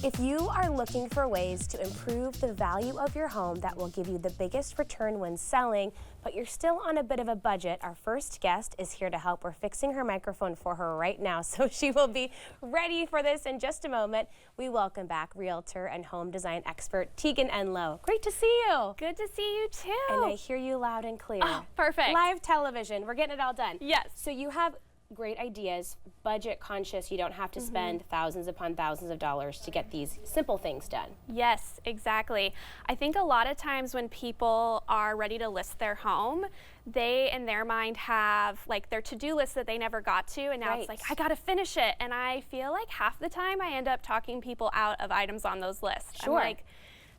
If you are looking for ways to improve the value of your home that will give you the biggest return when selling, but you're still on a bit of a budget, our first guest is here to help. We're fixing her microphone for her right now, so she will be ready for this in just a moment. We welcome back realtor and home design expert Tegan Enloe. Great to see you. Good to see you too. And I hear you loud and clear. Oh, perfect. Live television. We're getting it all done. Yes. So you have great ideas, budget conscious. You don't have to spend thousands upon thousands of dollars to get these simple things done. Yes, exactly. I think a lot of times when people are ready to list their home, they in their mind have like their to-do list that they never got to, and now it's like, I gotta finish it. And I feel like half the time I end up talking people out of items on those lists. Sure. I'm like,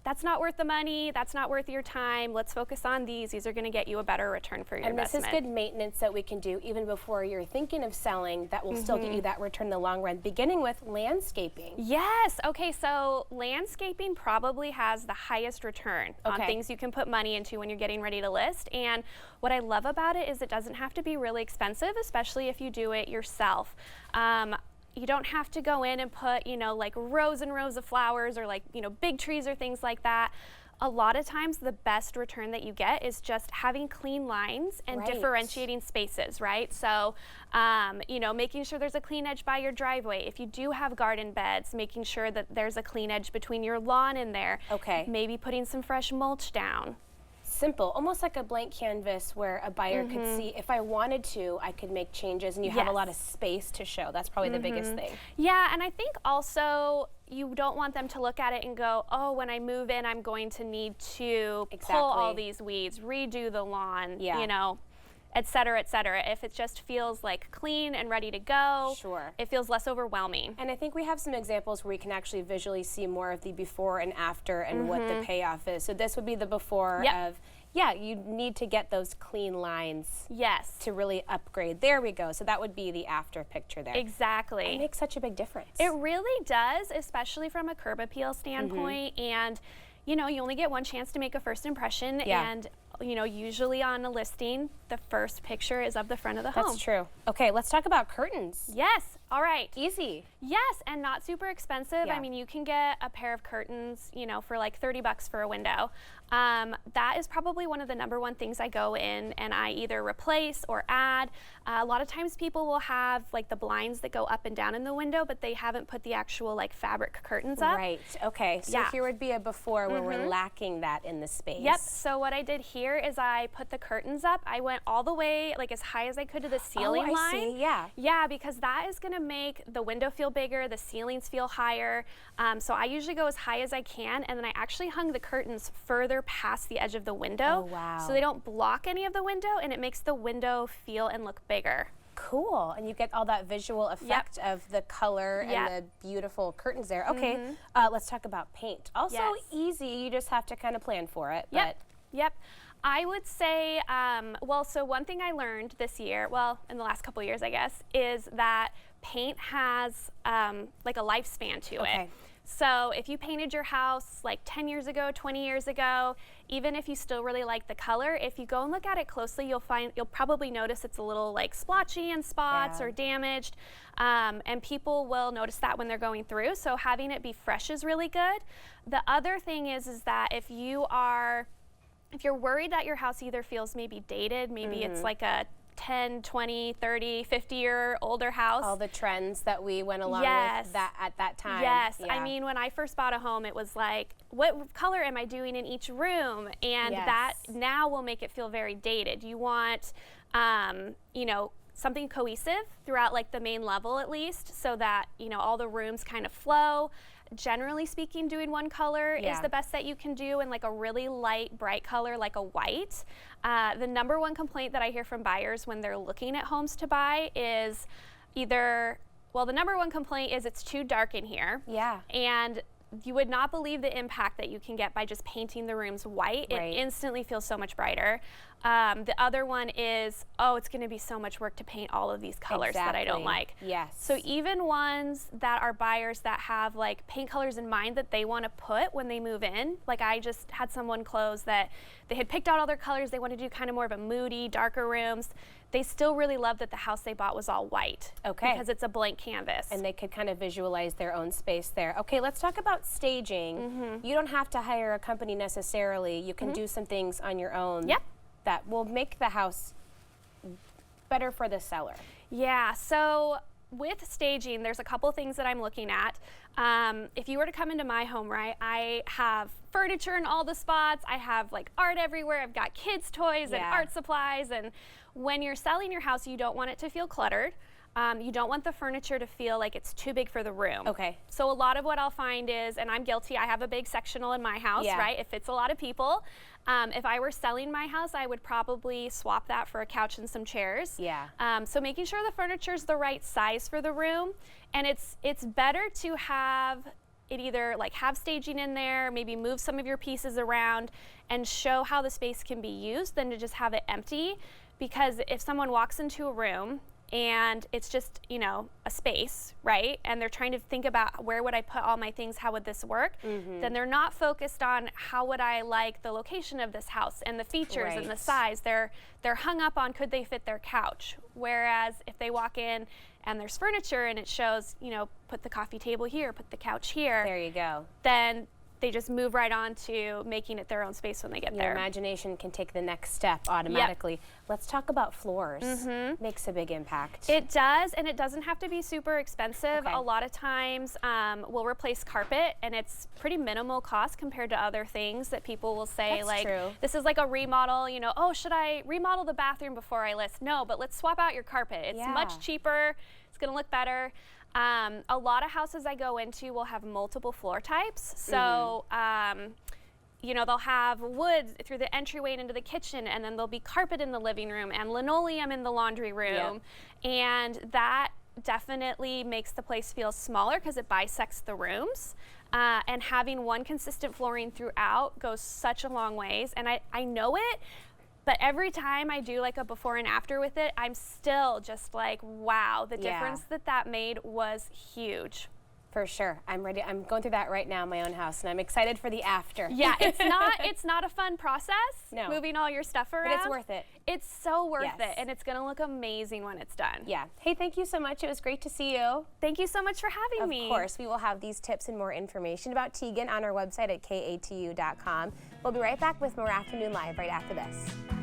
that's not worth the money, that's not worth your time, let's focus on these. These are gonna get you a better return for your investment. And this is good maintenance that we can do even before you're thinking of selling that will still get you that return in the long run, beginning with landscaping. Yes, okay, so landscaping probably has the highest return on things you can put money into when you're getting ready to list. And what I love about it is it doesn't have to be really expensive, especially if you do it yourself. You don't have to go in and put, you know, like rows and rows of flowers or like, you know, big trees or things like that. A lot of times the best return that you get is just having clean lines and differentiating spaces, right? So, you know, making sure there's a clean edge by your driveway. If you do have garden beds, making sure that there's a clean edge between your lawn and there. Okay. Maybe putting some fresh mulch down. Simple, almost like a blank canvas where a buyer could see, if I wanted to, I could make changes, and you have a lot of space to show. That's probably the biggest thing. Yeah, and I think also you don't want them to look at it and go, oh, when I move in, I'm going to need to pull all these weeds, redo the lawn, you know, et cetera, et cetera. If it just feels like clean and ready to go, it feels less overwhelming. And I think we have some examples where we can actually visually see more of the before and after and what the payoff is. So this would be the before of, you need to get those clean lines to really upgrade. There we go. So that would be the after picture there. Exactly. It makes such a big difference. It really does, especially from a curb appeal standpoint. And you know, you only get one chance to make a first impression, and you know, usually on a listing, the first picture is of the front of the home. That's true. Okay, let's talk about curtains. Yes, all right. Easy. Yes, and not super expensive. I mean, you can get a pair of curtains, you know, for like 30 bucks for a window. That is probably one of the #1 things I go in and I either replace or add. A lot of times people will have like the blinds that go up and down in the window, but they haven't put the actual like fabric curtains up. Right, okay. So here would be a before where we're lacking that in the space. Yep, so what I did here is I put the curtains up. I went all the way like as high as I could to the ceiling line. See, yeah. Yeah, because that is gonna make the window feel bigger, the ceilings feel higher. So I usually go as high as I can, and then I actually hung the curtains further past the edge of the window. Oh, wow. So they don't block any of the window, and it makes the window feel and look bigger. Cool, and you get all that visual effect of the color and the beautiful curtains there. Okay, let's talk about paint. Also easy, you just have to kind of plan for it. Yep. I would say, well, so one thing I learned this year, well, in the last couple of years, I guess, is that paint has like a lifespan to it. So if you painted your house like 10 years ago, 20 years ago, even if you still really like the color, if you go and look at it closely, you'll probably notice it's a little like splotchy in spots or damaged. And people will notice that when they're going through. So having it be fresh is really good. The other thing is that if you're worried that your house either feels maybe dated, maybe it's like a 10, 20, 30, 50-year older house. All the trends that we went along with that at that time. Yes, I mean, when I first bought a home, it was like, what color am I doing in each room? And that now will make it feel very dated. You want, you know, something cohesive throughout like the main level at least, so that, you know, all the rooms kind of flow. Generally speaking, doing one color is the best that you can do, and like a really light, bright color like a white. The #1 complaint that I hear from buyers when they're looking at homes to buy is either, well, the #1 complaint is it's too dark in here. And you would not believe the impact that you can get by just painting the rooms white. It instantly feels so much brighter. The other one is, oh, it's going to be so much work to paint all of these colors that I don't like. Yes. So even ones that are buyers that have like paint colors in mind that they want to put when they move in, like I just had someone close that they had picked out all their colors. They wanted to do kind of more of a moody, darker rooms. They still really loved that the house they bought was all white. Okay. Because it's a blank canvas. And they could kind of visualize their own space there. Okay, let's talk about staging. You don't have to hire a company necessarily. You can do some things on your own. Yep. That will make the house better for the seller. Yeah, so with staging, there's a couple things that I'm looking at. If you were to come into my home, right, I have furniture in all the spots. I have like art everywhere. I've got kids' toys and art supplies. And when you're selling your house, you don't want it to feel cluttered. You don't want the furniture to feel like it's too big for the room. Okay. So a lot of what I'll find is, and I'm guilty, I have a big sectional in my house, right? It fits a lot of people. If I were selling my house, I would probably swap that for a couch and some chairs. Yeah. So making sure the furniture's the right size for the room. And it's better to have it either like have staging in there, maybe move some of your pieces around and show how the space can be used than to just have it empty. Because if someone walks into a room and it's just, you know, a space, right? And they're trying to think about where would I put all my things, how would this work? Then they're not focused on how would I like the location of this house and the features and the size. They're hung up on could they fit their couch. Whereas if they walk in and there's furniture and it shows, you know, put the coffee table here, put the couch here. There you go. Then they just move right on to making it their own space when they get there. Your imagination can take the next step automatically. Let's talk about floors. Makes a big impact. It does, and it doesn't have to be super expensive. Okay. A lot of times we'll replace carpet, and it's pretty minimal cost compared to other things that people will say, That's like, true. this is like a remodel, you know, oh, should I remodel the bathroom before I list? No, but let's swap out your carpet. It's much cheaper. It's going to look better. A lot of houses I go into will have multiple floor types. So, you know, they'll have wood through the entryway and into the kitchen, and then there'll be carpet in the living room and linoleum in the laundry room. And that definitely makes the place feel smaller because it bisects the rooms. And having one consistent flooring throughout goes such a long ways. And I know it. But every time I do like a before and after with it, I'm still just like, wow, the difference that made was huge. For sure. I'm ready. I'm going through that right now in my own house, and I'm excited for the after. Yeah, it's not a fun process, moving all your stuff around. But it's worth it. It's so worth it, and it's going to look amazing when it's done. Yeah. Hey, thank you so much. It was great to see you. Thank you so much for having me. Of course. We will have these tips and more information about Tegan on our website at katu.com. We'll be right back with more Afternoon Live right after this.